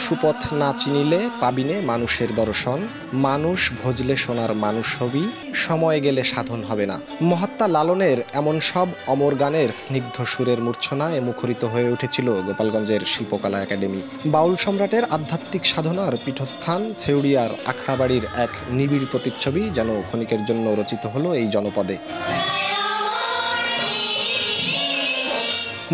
সুপথ না চিনিলে পাবিনে মানুষের দর্শন, মানুষ ভজলে সোনার মানুষ হবি, সময় গেলে সাধন হবে না। মহাত্মা লালনের এমন সব অমর গানের স্নিগ্ধ সুরের মূর্ছনায় মুখরিত হয়ে উঠেছিল গোপালগঞ্জের শিল্পকলা একাডেমি। বাউল সম্রাটের আধ্যাত্মিক সাধনার পীঠস্থান ছেউড়িয়ার আখড়াবাড়ির এক নিবিড় প্রতিচ্ছবি যেন ক্ষণিকের জন্য রচিত হলো এই জনপদে।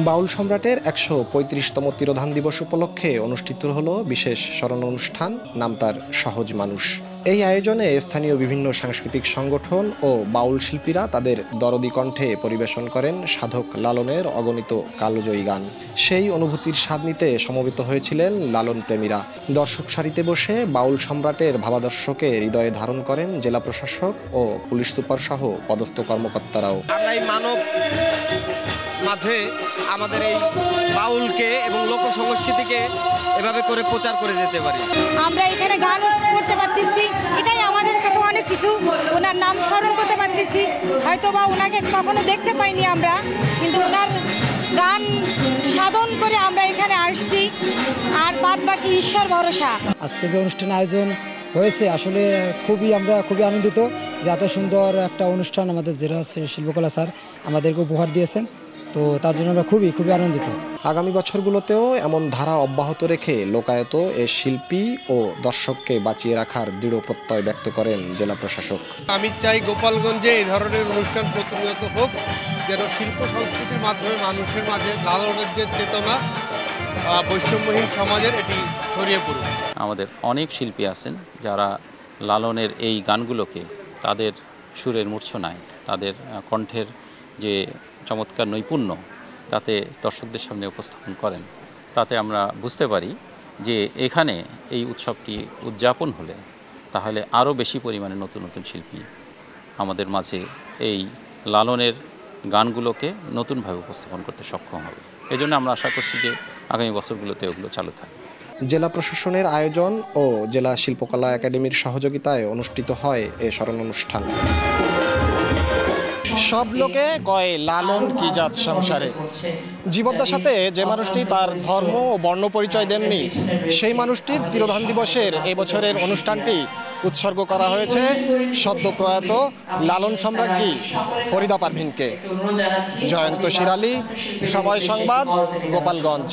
বাউল সম্রাটের ১৩৫তম তিরোধান দিবস উপলক্ষে অনুষ্ঠিত হলো বিশেষ স্মরণ অনুষ্ঠান, নাম তার সহজ মানুষ। এই আয়োজনে স্থানীয় বিভিন্ন সাংস্কৃতিক সংগঠন ও বাউল শিল্পীরা তাদের দরদি কণ্ঠে পরিবেশন করেন সাধক লালনের অগণিত কালজয়ী গান। সেই অনুভূতির স্বাদ নিতে সমবেত হয়েছিলেন লালন প্রেমীরা। দর্শক সারিতে বসে বাউল সম্রাটের ভাবাদর্শকে হৃদয়ে ধারণ করেন জেলা প্রশাসক ও পুলিশ সুপার সহ পদস্থ কর্মকর্তারাও। মাঝে আমাদের এই বাউলকে এবং লোক সংস্কৃতিকে এভাবে করে প্রচার করে যেতে পারি। আমরা এখানে গান করতে পারতেছি, এটাই আমাদের কাছে অনেক কিছু। ওনার নাম স্মরণ করতে পারতেছি, হয়তো বা ওনাকে কখনো দেখতে পাইনি আমরা, কিন্তু ওনার গান সাধন করে আমরা এখানে আসছি। আর বাদ বাকি ঈশ্বর ভরসা। আজকে যে অনুষ্ঠান আয়োজন হয়েছে আসলে আমরা খুবই আনন্দিত যে এত সুন্দর একটা অনুষ্ঠান আমাদের জেলা শিল্পকলা স্যার আমাদেরকে উপহার দিয়েছেন, তো তার জন্য আমরা খুবই আনন্দিত। আগামী বছরগুলোতেও এমন ধারা অব্যাহত রেখে লোকায়ত এ শিল্পী ও দর্শককে বাঁচিয়ে রাখার দৃঢ় প্রত্যয় ব্যক্ত করেন জেলা প্রশাসক। আমি চাই গোপালগঞ্জে এই ধরনের অনুষ্ঠান প্রতিনিয়ত হোক, যেন শিল্প সংস্কৃতির মাধ্যমে মানুষের মাঝে লালনের যে চেতনা বৈষম্যহীন সমাজের এটি ছড়িয়ে পড়ুক। আমাদের অনেক শিল্পী আছেন যারা লালনের এই গানগুলোকে তাদের সুরের মূর্ছনায়, তাদের কণ্ঠের যে চমৎকার নৈপুণ্য তাতে দর্শকদের সামনে উপস্থাপন করেন। তাতে আমরা বুঝতে পারি যে এখানে এই উৎসবটি উদযাপন হলে তাহলে আরও বেশি পরিমাণে নতুন নতুন শিল্পী আমাদের মাঝে এই লালনের গানগুলোকে নতুনভাবে উপস্থাপন করতে সক্ষম হবে। এই জন্য আমরা আশা করছি যে আগামী বছরগুলোতে ওগুলো চালু থাকবে। জেলা প্রশাসনের আয়োজন ও জেলা শিল্পকলা একাডেমির সহযোগিতায় অনুষ্ঠিত হয় এ স্মরণ অনুষ্ঠান। সব লোকে কয় লালন কি জাত সংসারে। জীবদ্দার সাথে যে মানুষটি তার ধর্ম ও বর্ণ পরিচয় দেননি, সেই মানুষটির তিরোধান দিবসের এবছরের অনুষ্ঠানটি উৎসর্গ করা হয়েছে সদ্য প্রয়াত লালন সম্রাজ্ঞী ফরিদা পারভিনকে। জয়ন্ত শিরালী, সময় সংবাদ, গোপালগঞ্জ।